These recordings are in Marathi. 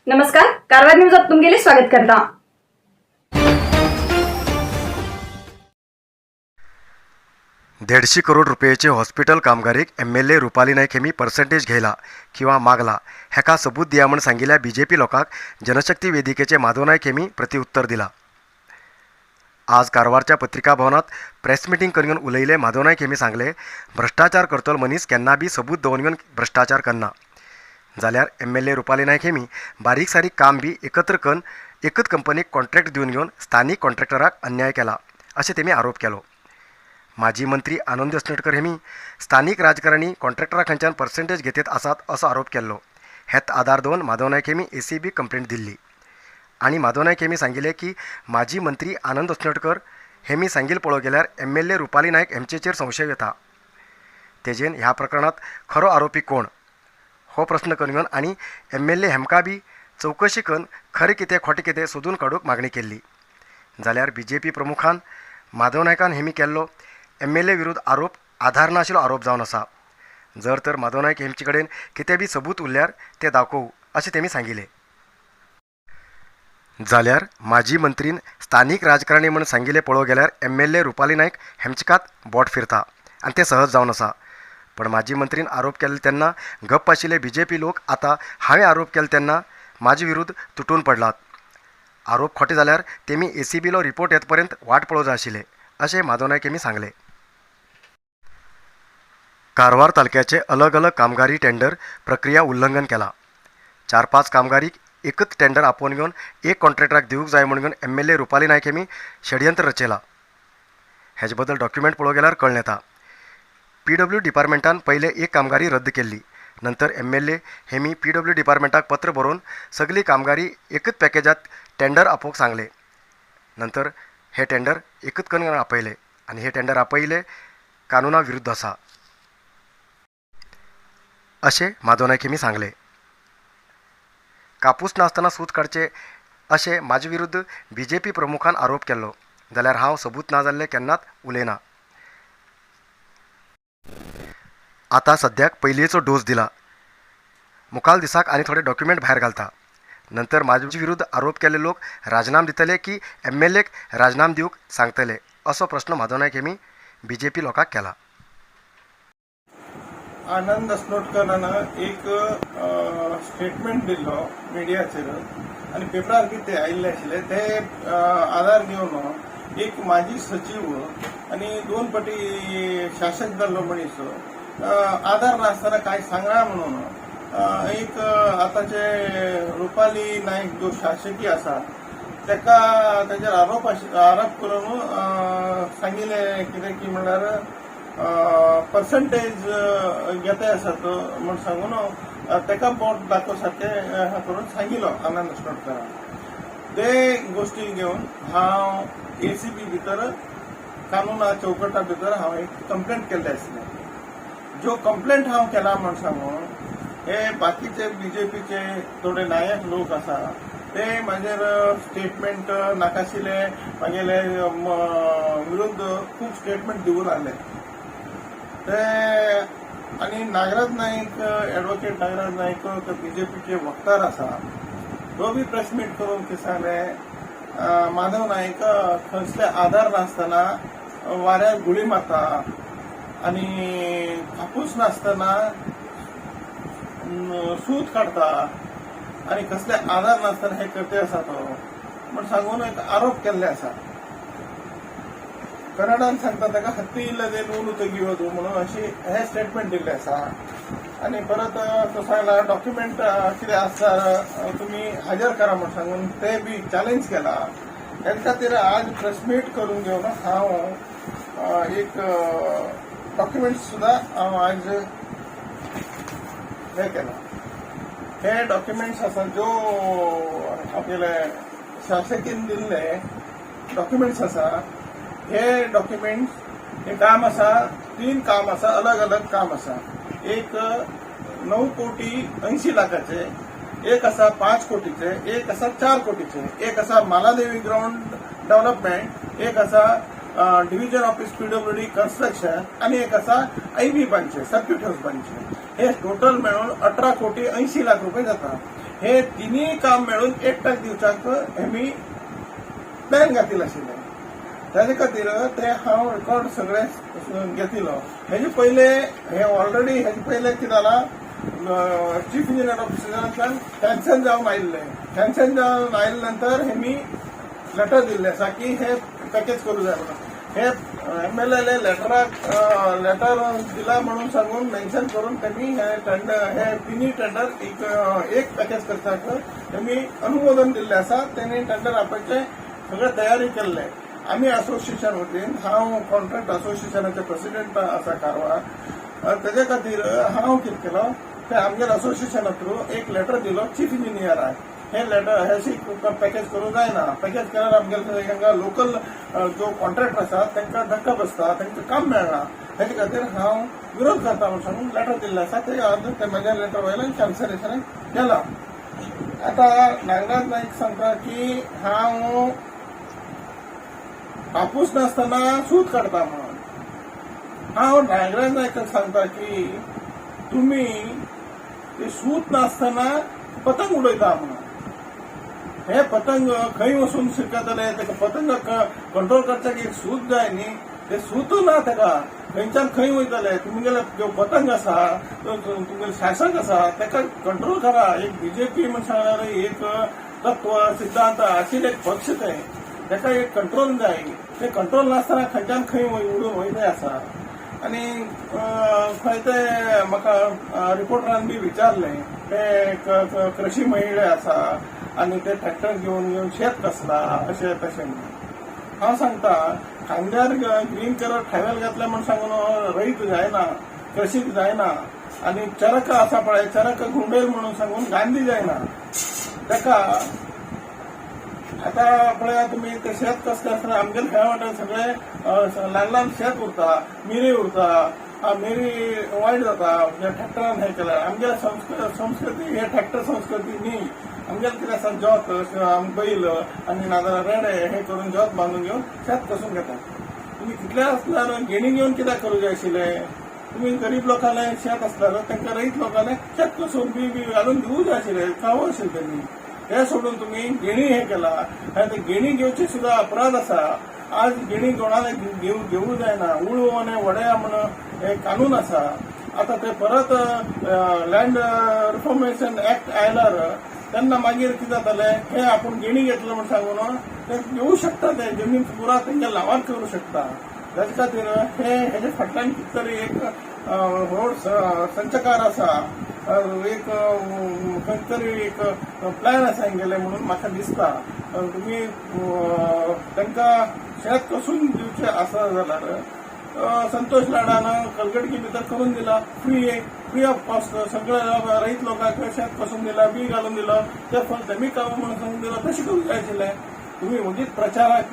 नमस्कार, कारवार न्यूजात तुमगेले स्वागत करता। 150 करोड रुपयाचे हॉस्पिटल कामगारीक MLA रुपाली नायक हेमी पर्सेंटेज घ्यायला किंवा मागला हेका सबूत दिया म्हण सांगिल्ल्या BJP लोकांक जनशक्ती वेदिकेचे माधव नायक हेमी प्रतिउत्तर दिला। आज कारवारच्या पत्रिका भवनात प्रेस मिटींग करून उलयले माधव नायक हेमी सांगले, भ्रष्टाचार करतलो मनीस केन्ना बी सबूत दवरून घेवन भ्रष्टाचार करना। जाल्यार MLA रुपाली नायक हेमी बारीक सारीक काम बी एकत्र करून एकच कंपनीक कॉन्ट्रॅक्ट दिवन घेवन स्थानिक कॉन्ट्रॅक्टराक अन्याय केला अशें तेमी आरोप केलो। माजी मंत्री आनंद अस्नटकर हेमी स्थानिक राजकारणी कॉन्ट्रॅक्टरा कडच्यान पर्सेंटेज घेतात आसात असो आरोप केल्लो। हेत आधार दवरून माधव नायक हेमी ACB कंप्लेंट दिल्ली आनी माधव नायक हेमी सांगिल्ले की माजी मंत्री आनंद अस्नटकर हेमी सांगिल्ले पळोवंक गेल्यार MLA रुपाली नायक हेंचेर संशय येता। तेजेन ह्या प्रकरणात खरो आरोपी कोण हो प्रश्न करून घेवन आनी MLA हेमका बी चवकशी करून खरें कितें खोटें कितें सोदून काडूंक मागणी केल्ली। जाल्यार BJP प्रमुखान माधव नायकान हेमी केल्लो MLA विरुद्ध आरोप आधार नाशिल्लो आरोप जावन आसा। जर तर माधव नायक हेंचे कडेन कितें बी सबूत उरल्यार ते दाखोवं अशें तेमी सांगिल्लें। जाल्यार माजी मंत्रीन स्थानिक राजकारणी म्हण सांगिल्लें पळोवंक गेल्यार MLA रुपाली नायक हेंचकात बोट फिरता आनी तें सहज जावन आसा। पण माजी मंत्रीन आरोप केले तेन्ना गप्प आशिल्ले BJP लोक आतां हांवें आरोप केले तेन्ना म्हाजे विरुद्ध तुटून पडलात। आरोप खोटे जाल्यार तेमी ACB लो रिपोर्ट येत पर्यंत वाट पळोवंक जाय आशिल्लें अशें माधव नायक हेमी सांगलें। कारवार तालुक्याचे अलग अलग कामगारी टेंडर प्रक्रिया उल्लंघन केला। 4-5 कामगारीक एकच टेंडर आपोवन घेवन एक कॉन्ट्रॅक्टराक दिवंक जाय म्हणून घेवन MLA रुपाली नायक हेमी षडयंत्र रचयला। हेजे बद्दल डॉक्युमेंट पळोवंक गेल्यार कळून येता। PW डिपार्टमेंटान पयले एक कामगारी रद्द केल्ली, नंतर MLA हेमी PW डिपार्टमेंटाक पत्र बरोवन सगळी कामगारी एकच पॅकेजात टेंडर आपोवंक सांगले। नंतर हे टेंडर एकच करून आपयले आनी हे टेंडर आपयले कानुना विरुद्ध आसा अशें माधव नायक हेमी सांगले। कापूस नासतना सूत काडचे अशें म्हाजे विरुद्ध BJP प्रमुखान आरोप केल्लो, जाल्यार हांव सबूत ना जाल्लें केन्नाच उलयना। आतां सद्याक पयलीचो डोस दिला, मुखाल दिसाक आनी थोडे डॉक्युमेंट भायर घालता। नंतर म्हाजे विरुद्ध आरोप केल्ले लोक राजनाम दितले की MLAक राजनाम दिवंक सांगतले असो प्रश्न माधव नायक हेमी BJP लोकांक केला। आनंद अस्नोटकरान एक स्टेटमेंट दिल्लो मिडियाचेर आनी पेपरार बी ते आयिल्ले आशिल्ले। ते आधार घेवन एक माजी सचिव आनी 2 फावटी शासक जाल्लो मनीस आधार नासतना काय सांगना म्हणून एक आतांचे रुपाली नायक जो शासकी आसा तेका तेजेर आरोप करून सांगिल्ले कितें की म्हणल्यार पर्सेंटेज घेताय आसात म्हण सांगून तेका बोट दाखोव सारकें करून सांगिल्लो आनंद अस्नोटकरान। ते गोश्टी घेवन हांव ACB भितर कानुना चौकटा भितर हांव एक कंप्लेंट केल्ले आसले। जो कंप्लेंट हांव केला म्हण सांगून हे बाकीचे BJPचे थोडे नायक लोक आसा ते म्हाजेर स्टेटमेंट नाकाशिल्ले म्हागेले विरुद्ध खूब स्टेटमेंट दिवून आले। ते आनी नागराज नाईक एडवोकेट नागराज नाईक BJPचे वक्तार आसा तो बी प्रेस मीट करून ते सांगले माधव नायक खंयसले आधार नासतना वाऱ्यार गुळी मारता आनी कापूस नासतना सूत काडता आनी कसले आधार नासतना हे करते आसा तो म्हण सांगून एक आरोप केल्ले आसा। कन्नडान सांगता ताका हत्ती इल्लदे नून तेगिवोदु म्हणून अशी हे स्टेटमेंट दिल्ले आसा। आनी परत तो सांगला डॉक्युमेंट कितें आसता तुमी हाजर करा म्हण सांगून ते बी चॅलेंज केला। हे खातीर आज प्रेस मीट करून घेवन हांव एक डॉक्युमेंट्स सुद्दां हांव आज हे केला। हे डॉक्युमेंट्स आसा जो आपले शासकीन दिल्ले डॉक्युमेंट्स आसा। हे डॉक्युमेंट्स हे काम आसा 3 काम आसा, अलग अलग काम आसा। एक 9 कोटी 80 लाखाचे, एक आसा 5 कोटीचे, एक आसा 4 कोटीचे, एक आसा मालादेवी ग्राउंड डेव्हलपमेंट, एक आसा डिव्हिजन ऑफिस PWD कन्स्ट्रक्शन आनी एक आसा IB बांदचे सर्क्यूट हाऊस बांदचे। हे टोटल मेळून 18 कोटी 80 लाख रुपये जाता। हे तिन्ही काम मेळून एकटाक दिवच्याक हेमी प्लॅन घातिल आशिल्ले. ताजे खातीर ते हांव रेकॉर्ड सगळे घेतिलो. हेजे पयले हे ऑलरेडी हेजे पयले कितें जालां, चीफ इंजिनियर ऑफिसांतल्यान कॅन्सल जावन आयिल्ले. कॅन्सल जावन आयिल्ले नंतर हेमी लेटर दिल्ले आसा की हे पॅकेज करूं जाय म्हणून. हे MLA लेटर दिला म्हणून सांगून मेन्शन करून त्यांनी हे तिन्ही टेंडर एक पॅकेज करपाक त्यांनी अनुमोदन दिल्ले आसा. त्यांनी टेंडर आपणाचे सगळे तयारी केल्ले. आम्ही असोसिएशन वतीन, हांव कॉन्ट्रॅक्ट असोसिएशनाचे प्रेसिडेंट आसा कारवार. तेजे खातीर हांव कितें केलो, ते आमगेर असोसिएशना थ्रू एक लेटर दिलो चीफ इंजिनियराक. हे लेटर हेशी पॅकेज करूंक जायना. पॅकेज केल्यार आमगेले लोकल जो कॉन्ट्रॅक्टर आसा तांकां धक्का बसता, तांकां काम मेळना. हेजे खातीर हांव विरोध करता म्हणून सांगून लेटर दिल्लें आसा. ते म्हाज्या लेटर वयल्यान कॅन्सलेशन केलां. आतां नागराज नाईक सांगता की हांव कापूस नासतना सूत काडटा म्हणून. हांव नागराज नायकाक सांगता की तुमी ते सूत नासतना पतंग उडयता म्हणून. हे पतंग खंय वचून शिकतले, ताका पतंगाक कंट्रोल करच्याक एक सूत जाय न्ही. ते सूत ना ताका, खंयच्यान खंय वयतले. तुमगेले जो पतंग आसा, तुमगेले शासक आसा, ताका कंट्रोल करा. एक BJP म्हण सांगल्यार एक तत्व सिद्धांत आशिल्ले एक पक्ष ते, ताका एक कंट्रोल जाय. ते कंट्रोल नासतना खंयच्यान खंय उडून वयते आसा. आनी खंय ते म्हाका रिपोर्टरान बी विचारले, ते कृषी महिळे आसा आनी ते ट्रॅक्टर घेवन शेत कसला अशें तशें म्हणून. हांव सांगता खांद्यार ग्रीन कलर ट्रॅव्हल घातले म्हण सांगून रईत जायना, कृषीक जायना. आनी चरका आसा पळय, चरका गुंडेल म्हणून सांगून गांधी जायना. ताका आता पळया तुमी ते शेत कसले आसता. आमगेले ह्या वाटेन सगळे ल्हान ल्हान शेत उरता, मिरी उरता. मिरी वायट जाता ट्रॅक्टरान हे केल्यार. आमगेले संस्कृती हे ट्रॅक्टर संस्कृती न्ही. आमगेले कितें आसा, जोत बैल आनी नाजाल्यार रेडे हे करून जोत बांदून घेवन शेत कसून घेतात. तुमी कितले आसल्यार गेणी घेवन कित्याक करूंक जाय आशिल्लें. तुमी गरीब लोकांले शेत आसल्यार तांकां रईत लोकांले शेत कसून बी घालून दिवूंक जाय आशिल्लें, खावं आशिल्लें त्यांनी. हे सोडून तुम्ही गेणी हे केला. ते गेणी घेवचे सुद्धा अपराध आसा. आज गेणी कोणाला घेवूं जायना. उळो आनी वड्या म्हणून हे कानून आसा. आता ते परत लँड रिफॉर्मेशन ऍक्ट आयल्यार तेन्ना मागीर कितें जातलें, हे आपूण गेणी घेतलो म्हण सांगून ते घेवं शकता. ते जमीन पुरा तेंच्या लावार करूं शकता. ताचे खातीर हेजे फाटल्यान कितें तरी एक रोड संचकार आसा, एक खंय तरी एक प्लॅन आसा हेंगेले म्हणून म्हाका दिसता. तुमी तांकां शेत कसून दिवचें आसा जाल्यार संतोष लाडान कलगडकी भितर करून दिला. फ्री ऑफ कॉस्ट सगळे रईत लोकांक शेत कसून दिला, बी घालून दिलो. ते फळ तेमी काम म्हणून सांगून दिला. तशें करूंक जाय आशिल्लें. तुम्ही उगीच प्रचाराक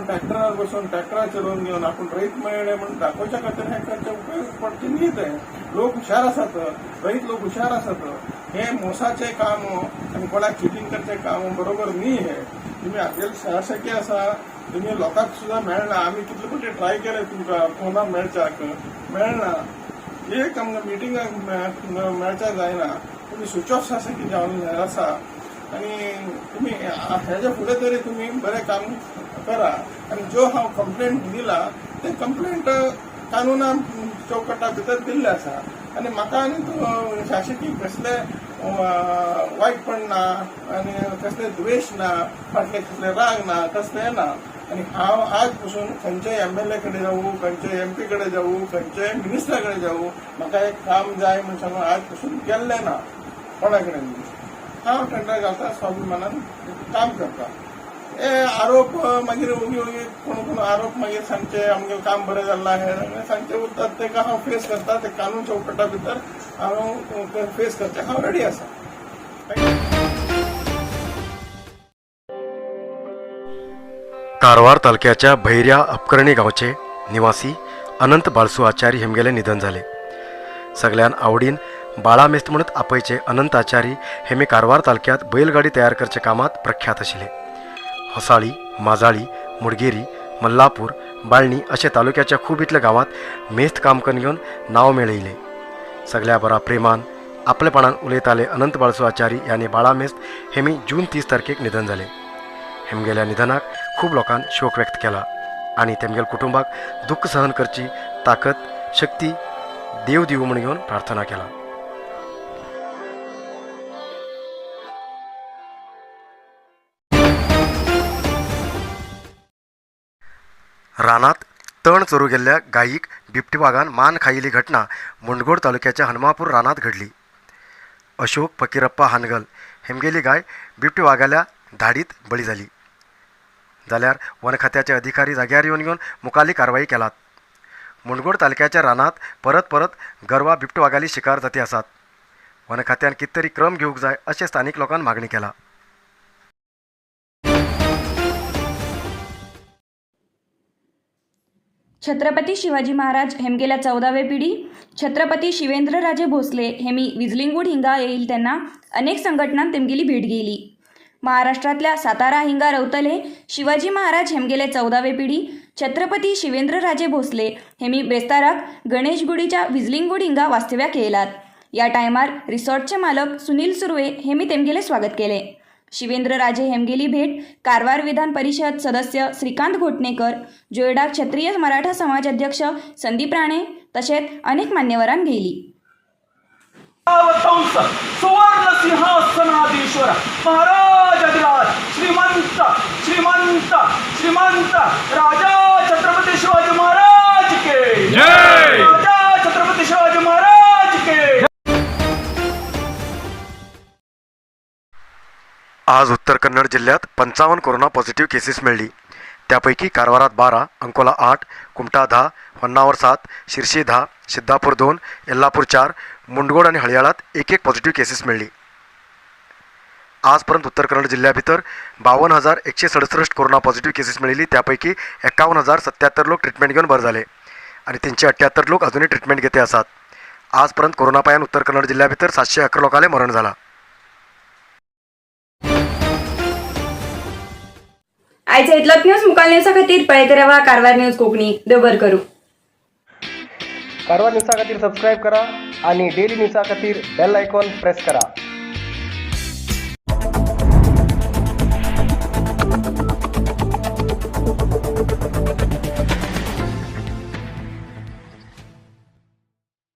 ट्रॅक्टरार बसून ट्रॅक्टरार चलोवन घेवन आपण रईत मेळ्ळे म्हणून दाखोवच्या खातीर हे करचे उपयोग पडचे न्ही. ते लोक हुशार आसात, रईत लोक हुशार आसात. हे मोसाचे काम आनी कोणाक चिटींग करचे काम बरोबर न्ही. हे तुम्ही आमगेले शासकीय आसा, तुम्ही लोकांक सुद्धा मेळना. आमी कितले फावटी ट्राय केले तुमकां फोनार मेळच्याक, मेळना. एक आमकां मिटिंगाक मेळच्याक जायना. तुम्ही स्विच ऑफ शासकीय जावन आसा. आणि तुम्ही ह्याच्या पुढे तरी तुम्ही बरें काम करा. आणि जो हांव कंप्लेंट दिला ते कंप्लेंट कानुना चौकटा भितर दिल्ले आसा. आनी म्हाका आनी शासकीय कसले वायटपण ना आनी कसले द्वेष ना, फाटले कसले राग ना, कसले ना. आनी हांव आज पासून खंयच्याय MLA कडेन जावं, खंयच्याय MP कडेन जावं, खंयच्याय मिनिस्टरा कडेन जावं, म्हाका एक काम जाय म्हणून सांगून आज पासून केल्लें ना कोणा कडेन. हांव टेंडर घालता, स्वाभिमानान काम करता. हे आरोप मागीर कोण आरोप मागीर सांगचे आमगे काम बरें जाल्ला हे सांगचे उरतात. तेका हांव फेस करता. ते कानून चौकटा भितर हांव फेस करचे हांव रेडी आसा. कारवार तालुक्याच्या भैर्या अपकर्णी गावचे निवासी अनंत बाळसू आचारी हेमगेले निधन झाले. सगळ्यान आवडीन बाळा मेस्त म्हणत आपयचे अनंत आचारी हेमे कारवार तालुक्यात बैलगाडी तयार करचे कामात प्रख्यात आशिल्ले. होसाळी, माजाळी, मुडगेरी, मल्लापूर, बाळणी अशे तालुक्याच्या खूब इतल्या गावात मेस्त काम करून घेवन नांव मेळयले. सगळ्या बरा प्रेमान आपलेपणान उलयताले अनंत बाळसो आचारी याने बाळा मेस्त हेमी जून 30 तारखेक निधन झाले. हेमगेल्या निधनाक खूब लोकांनी शोक व्यक्त केला आणि तेमगेल कुटुंबाक दुःख सहन करची ताकद शक्ती देव दिवं म्हण घेवन प्रार्थना केला. रानात तण चोरू गेल्ल्या गायीक बिबटी वाघान मान खायिल्ली घटना मुंडगोड तालुक्याच्या हनुमापूर रानात घडली. अशोक फकीरप्पा हानगल हेमगेली गाय बिबटी वाघाल्या धाडीत बळी झाली. जाल्यार वन खात्याचे अधिकारी जाग्यार येवन मुखाल्ली कारवाई केलात. मुंडगोड तालुक्याच्या रानात परत गरवा बिबटी वाघाली शिकार जाती आसात. वन खात्यान कित तरी क्रम घेवंक जाय अशें स्थानिक लोकांनी मागणी केला. छत्रपती शिवाजी महाराज हेमगेल्या 14वे पिढी छत्रपती शिवेंद्रराजे भोसले हेमी विजलिंगूड हिंगा येईल त्यांना अनेक संघटनांत तेमगेली भेट गेली. महाराष्ट्रातल्या सातारा हिंगा रवतले शिवाजी महाराज हेमगेले 14वे पिढी छत्रपती शिवेंद्रराजे भोसले हेमी बेस्ताराक गणेशगुडीच्या विजलिंगूड हिंगा वास्तव्याक येयलात. या टायमार रिसॉर्टचे मालक सुनील सुर्वे हेमी तेमगेले स्वागत केले. शिवेंद्रराजे हेमगेली भेट कारवार विधान परिषद सदस्य श्रीकांत घोटणेकर, जोयडा क्षत्रिय मराठा समाज अध्यक्ष संदीप राणे तसेच अनेक मान्यवरांनी घेतली. सुवर्ण सिंहासनाधीश्वर महाराजाधिराज श्रीमंत श्रीमंत श्रीमंत राजा छत्रपती शिवाजी महाराज के जय. राजा छत्रपती शिवाजी महाराज के. आज उत्तर कन्नड जिल्ह्यात 55 कोरोना पॉझिटिव्ह केसेस मिळली. त्यापैकी कारवारात 12, अंकोला 8, कुमटा 10, होन्नावर 7, शिर्शी 10, सिद्धापूर 2, यल्लापूर 4, मुंडगोड आणि हळयाळात 1 पॉझिटिव्ह केसेस मिळली. आजपर्यंत उत्तर कन्नड जिल्ह्या भितर 52,167 कोरोना पॉझिटिव्ह केसेस मिळिल्ली. त्यापैकी 51,077 लोक ट्रीटमेंट घेऊन बरे झाले आणि 378 लोक अजूनही ट्रीटमेंट घेते आसात. आजपर्यंत कोरोना पायान उत्तर कन्नड जिल्ह्या भितर 711 लोकांले मरण झाला. आयचे इतलोच न्यूज मुखाल न्यूजा खातीर पळयत रावा कारवार न्यूज कोंकणी. देव बरें करूं. कारवार न्यूजा खातीर सबस्क्राईब करा आणि डेली न्यूजा खातीर बेल आयकॉन प्रेस करा.